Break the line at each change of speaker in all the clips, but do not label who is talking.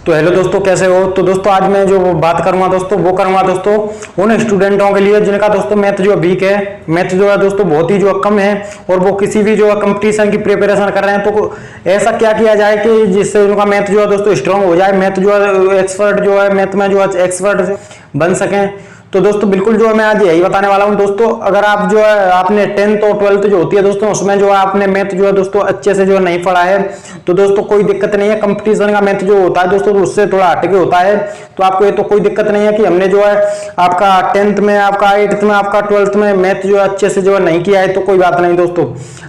तो हेलो दोस्तों, कैसे हो। तो दोस्तों आज मैं जो बात करूंगा दोस्तों वो करूंगा दोस्तों उन स्टूडेंटों के लिए जिनका दोस्तों मैथ जो वीक है, मैथ जो है दोस्तों बहुत ही जो कम है और वो किसी भी जो कंपटीशन की प्रिपरेशन कर रहे हैं। तो ऐसा क्या किया जाए कि जिससे उनका मैथ जो है दोस्तों स्ट्रांग हो जाए, मैथ जो है एक्सपर्ट जो है मैथ में जो है एक्सपर्ट बन सकें। तो दोस्तों बिल्कुल जो है मैं आज यही बताने वाला हूं दोस्तों। अगर आप जो है आपने 10th और 12th जो होती है दोस्तों उसमें जो है आपने मैथ जो है दोस्तों अच्छे से जो है नहीं पढ़ा है तो दोस्तों कोई दिक्कत नहीं है। कंपटीशन का मैथ जो होता है दोस्तों तो उससे थोड़ा हटके होता है, तो आपको ये तो कोई दिक्कत नहीं है कि हमने जो है आपका 10th में, आपका 8th में, आपका 12th में मैथ जो है अच्छे से जो है नहीं किया है तो कोई बात नहीं दोस्तों।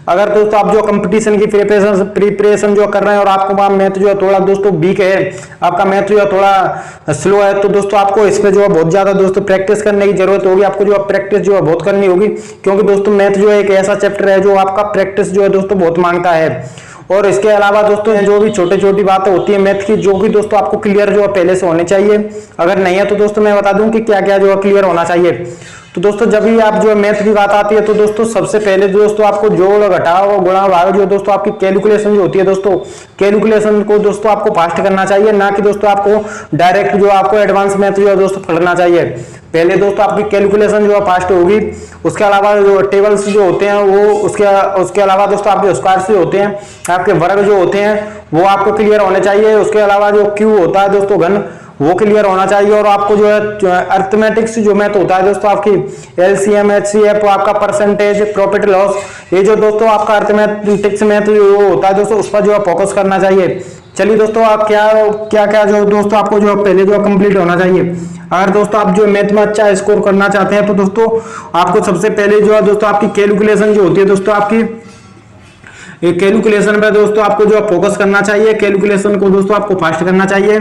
अगर दोस्तों आप जो कंपटीशन की प्रिपरेशन जो कर रहे हैं और आपको मैथ जो है थोड़ा दोस्तों वीक है, आपका मैथ जो है थोड़ा स्लो है, तो दोस्तों आपको इस पे जो है बहुत ज्यादा दोस्तों प्रैक्टिस करने की जरूरत होगी। आपको जो है प्रैक्टिस जो है बहुत करनी होगी, क्योंकि दोस्तों मैथ जो है एक ऐसा चैप्टर है जो आपका प्रैक्टिस जो है दोस्तों बहुत मांगता है। और इसके अलावा दोस्तों जो भी छोटी छोटी बातें होती है मैथ की, जो भी दोस्तों आपको क्लियर जो है पहले से होने चाहिए। अगर नहीं है तो दोस्तों मैं बता दूं कि क्या क्या जो है क्लियर होना चाहिए। तो दोस्तों जब भी आप जो मैथ की बात आती है तो दोस्तों सबसे पहले दोस्तों आपको जोड़ घटाव गुणा भाग जो दोस्तों आपकी कैलकुलेशन जो होती है दोस्तों, कैलकुलेशन को दोस्तों आपको फास्ट करना चाहिए, ना कि दोस्तों आपको डायरेक्ट जो आपको एडवांस मैथ जो है दोस्तों पढ़ना चाहिए। पहले दोस्तों आपकी कैलकुलेशन जो है फास्ट होगी, उसके अलावा जो टेबल्स जो होते हैं वो उसके अलावा दोस्तों आपके स्क्वायर्स जो होते हैं, आपके वर्ग जो होते हैं वो आपको क्लियर होने चाहिए। उसके अलावा जो क्यू होता है दोस्तों घन, वो क्लियर होना चाहिए। और आपको जो है अर्थमेटिक्स जो मैथ होता है दोस्तों आपकी एलसीएम, एचसीएफ, आपका परसेंटेज, प्रॉफिट लॉस, ये जो दोस्तों आपका अर्थमेटिक्स मैथ जो होता है दोस्तों उस पर जो है फोकस करना चाहिए। चलिए दोस्तों आप क्या जो दोस्तों आपको जो पहले जो कंप्लीट होना चाहिए। अगर दोस्तों आप जो मैथ में अच्छा स्कोर करना चाहते हैं तो दोस्तों आपको सबसे पहले जो है दोस्तों आपकी कैलकुलेशन जो होती है दोस्तों आपकी कैलकुलेशन पे दोस्तों आपको जो फोकस करना चाहिए। कैलकुलेशन को दोस्तों आपको फास्ट करना चाहिए,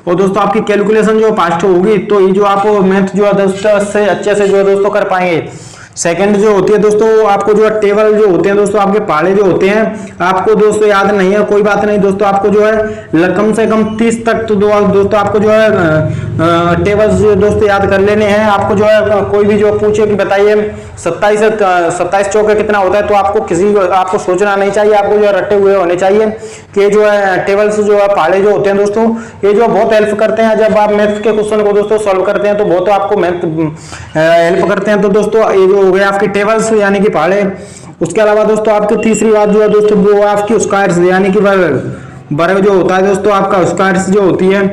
और दोस्तों आपकी कैलकुलेशन जो फास्ट होगी तो ये जो आप मैथ जो है दोस्तों से अच्छे से जो है दोस्तों कर पाएंगे। सेकंड जो होती है दोस्तों आपको जो है टेबल जो होते हैं दोस्तों आपके पहाड़े जो होते हैं आपको दोस्तों याद नहीं है, कोई बात नहीं दोस्तों। आपको जो है कम से कम 30 तक तो दोस्तों आपको जो है टेबल्स जो दोस्तों याद कर लेने हैं। आपको जो है कोई भी जो पूछे कि बताइए 27 चौके कितना होता है, तो आपको सोचना नहीं चाहिए, आपको जो है रटे हुए होने चाहिए कि जो है टेबल्स जो है पहाड़े जो होते हैं दोस्तों ये जो बहुत हेल्प करते हैं। जब आप मैथ के क्वेश्चन को दोस्तों सॉल्व करते हैं तो बहुत आपको मैथ हेल्प करते हैं। तो दोस्तों ये जो हो गया आपकी टेबल्स यानी कि पहाड़े। उसके अलावा दोस्तों आपकी तीसरी बात जो है दोस्तों वो आपकी स्क्वायर्स यानी कि वर्ग जो होता है दोस्तों आपका स्क्वायर्स जो होती है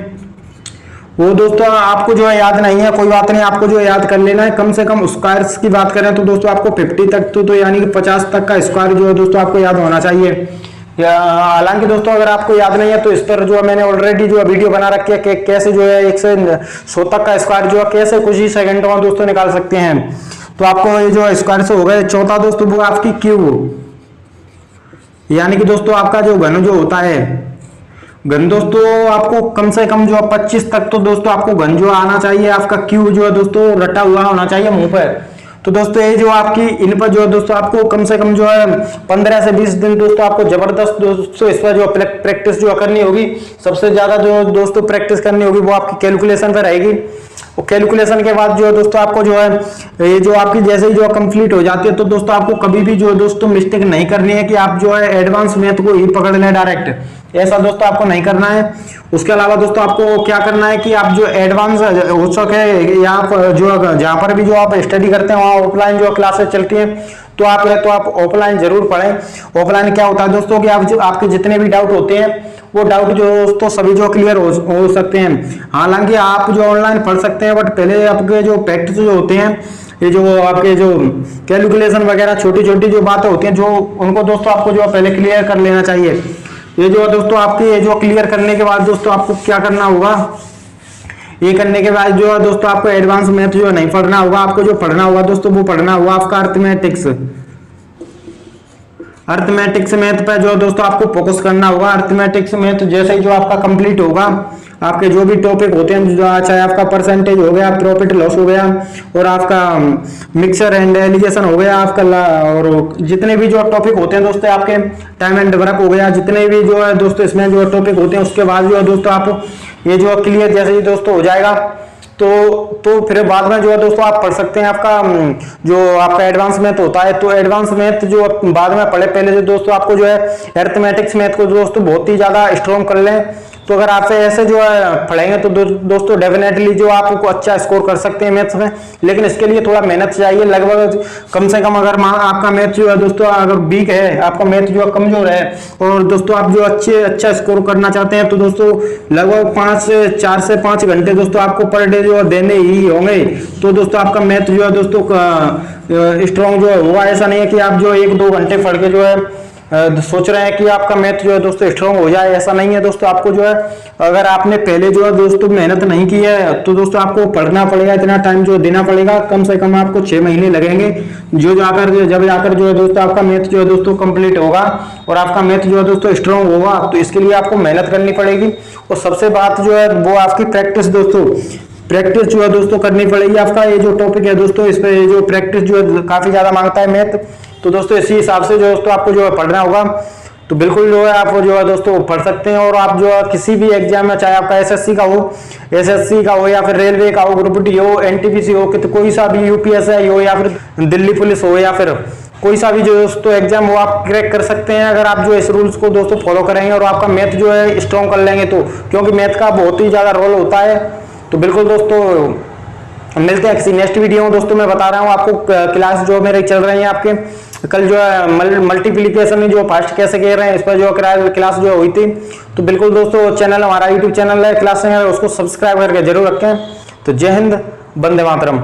वो दोस्तों आपको जो है याद नहीं है, कोई बात नहीं, आपको जो है याद कर लेना है। कम से कम स्क्वायर्स की बात करें तो दोस्तों आपको 50 तक तो यानी कि 50 तक का स्क्वायर जो है दोस्तों आपको याद होना चाहिए। हालांकि दोस्तों अगर आपको याद नहीं है तो इस पर जो है मैंने ऑलरेडी जो है वीडियो बना रखी है कि कैसे जो है 1 से 100 तक का स्क्वायर जो है कैसे कुछ ही सेकंडों में दोस्तों निकाल सकते हैं। तो आपको ये जो स्क्वायर से हो गए। चौथा दोस्तों वो आपकी क्यूब यानी कि दोस्तों आपका जो घन जो होता है, घन दोस्तों आपको कम से कम जो 25 तक तो दोस्तों आपको घन जो आना चाहिए। आपका क्यूब जो है दोस्तों रटा हुआ होना चाहिए मुंह पर। तो दोस्तों ये जो आपकी इन पर जो है दोस्तों आपको कम से कम जो है 15 से 20 दिन दोस्तों आपको जबरदस्त दोस्तों इस पर जो प्रैक्टिस जो करनी होगी। सबसे ज्यादा जो दोस्तों प्रैक्टिस करनी होगी वो आपकी कैलकुलेशन पर रहेगी। और कैलकुलेशन के बाद जो है दोस्तों आपको जो है ये जो आपकी जैसे ही जो कंप्लीट हो जाती है तो दोस्तों आपको कभी भी जो है दोस्तों मिस्टेक नहीं करनी है कि आप जो है एडवांस मैथ को ही पकड़ लें डायरेक्ट, ऐसा दोस्तों आपको नहीं करना है। उसके अलावा दोस्तों आपको क्या करना है कि आप जो एडवांस हो सके यहाँ जो जहाँ पर भी जो आप स्टडी करते हैं वहाँ ऑफलाइन जो क्लासेस चलती हैं तो आप ऑफलाइन जरूर पढ़ें। ऑफलाइन क्या होता है दोस्तों कि आपके जितने भी डाउट होते हैं वो डाउट जो दोस्तों सभी जो क्लियर हो सकते हैं। हालांकि आप जो ऑनलाइन पढ़ सकते हैं बट पहले आपके जो प्रैक्टिस जो होते हैं ये जो आपके जो कैलकुलेशन वगैरह छोटी छोटी जो बातें होती हैं जो उनको दोस्तों आपको जो पहले क्लियर कर लेना चाहिए। ये जो दोस्तों आपके ये जो क्लियर करने के बाद दोस्तों आपको क्या करना होगा, ये करने के बाद जो है दोस्तों आपको एडवांस मैथ जो नहीं पढ़ना होगा। आपको जो पढ़ना होगा दोस्तों वो पढ़ना होगा आपका अर्थमेटिक्स मैथ पे जो दोस्तों आपको फोकस करना होगा। अर्थमेटिक्स मैथ जैसे ही जो आपका कंप्लीट होगा आपके जो भी टॉपिक होते हैं चाहे आपका परसेंटेज हो गया, प्रॉफिट लॉस हो गया और आपका मिक्सर एंड एलिगेशन हो गया आपका, और जितने भी जो टॉपिक होते हैं दोस्तों आपके टाइम एंड वर्क हो गया, जितने भी जो है दोस्तों इसमें जो टॉपिक होते हैं उसके बाद जो है दोस्तों आप ये जो क्लियर जैसे ही दोस्तों हो जाएगा तो फिर बाद में जो है दोस्तों आप पढ़ सकते हैं आपका जो आपका एडवांस मैथ होता है। तो एडवांस मैथ जो बाद में पढ़े पहले जो दोस्तों आपको जो है अरिथमेटिक्स मैथ को दोस्तों बहुत ही ज्यादा स्ट्रॉन्ग कर लें तो अगर आप ऐसे जो है पढ़ेंगे तो दोस्तों डेफिनेटली जो आपको अच्छा स्कोर कर सकते हैं मैथ्स में। लेकिन इसके लिए थोड़ा मेहनत चाहिए, लगभग कम से कम अगर आपका मैथ जो है दोस्तों अगर वीक है, आपका मैथ जो है कमजोर है और दोस्तों आप जो अच्छा स्कोर करना चाहते हैं तो दोस्तों लगभग 4 से 5 घंटे दोस्तों आपको पर डे जो देने ही होंगे। तो दोस्तों आपका मैथ जो है दोस्तों स्ट्रॉन्ग जो है होगा। ऐसा नहीं है कि आप जो 1-2 घंटे पढ़ के जो है सोच रहे हैं कि आपका मैथ जो है दोस्तों स्ट्रॉन्ग हो जाए, ऐसा नहीं है दोस्तों। आपको जो है अगर आपने पहले जो है दोस्तों मेहनत नहीं की है तो दोस्तों आपको पढ़ना पड़ेगा, इतना टाइम जो देना पड़ेगा, कम से कम आपको 6 महीने लगेंगे जब जाकर जो है दोस्तों आपका मैथ जो है दोस्तों कंप्लीट होगा और आपका मैथ जो है दोस्तों स्ट्रॉन्ग होगा। तो इसके लिए आपको मेहनत करनी पड़ेगी और सबसे बात जो है वो आपकी प्रैक्टिस दोस्तों, प्रैक्टिस जो है दोस्तों करनी पड़ेगी। आपका ये जो टॉपिक है दोस्तों इस पे जो प्रैक्टिस जो है काफी ज्यादा मांगता है मैथ, तो दोस्तों इसी हिसाब से जो दोस्तों आपको जो है पढ़ना होगा। तो बिल्कुल जो है आप जो है दोस्तों पढ़ सकते हैं और आप जो है किसी भी एग्जाम में, चाहे आपका एसएससी का हो या फिर रेलवे का हो, ग्रुप डी हो, एनटीपीसी हो, कोई सा भी यूपीएससी हो या फिर दिल्ली पुलिस हो या फिर कोई सा भी जो दोस्तों एग्जाम हो आप क्रैक कर सकते हैं अगर आप जो इस रूल्स को दोस्तों फॉलो करेंगे और आपका मैथ जो है स्ट्रॉन्ग कर लेंगे तो, क्योंकि मैथ का बहुत ही ज्यादा रोल होता है। तो बिल्कुल दोस्तों मिलते हैं किसी नेक्स्ट वीडियो में। दोस्तों मैं बता रहा हूँ आपको क्लास जो मेरे चल रही है आपके, कल जो है मल्टीप्लिकेशन में जो फास्ट कैसे कह रहे हैं इस पर जो क्लास जो हुई थी। तो बिल्कुल दोस्तों चैनल हमारा यूट्यूब चैनल है, क्लास है, उसको सब्सक्राइब करके जरूर रखें। तो जय हिंद, वंदे मातरम।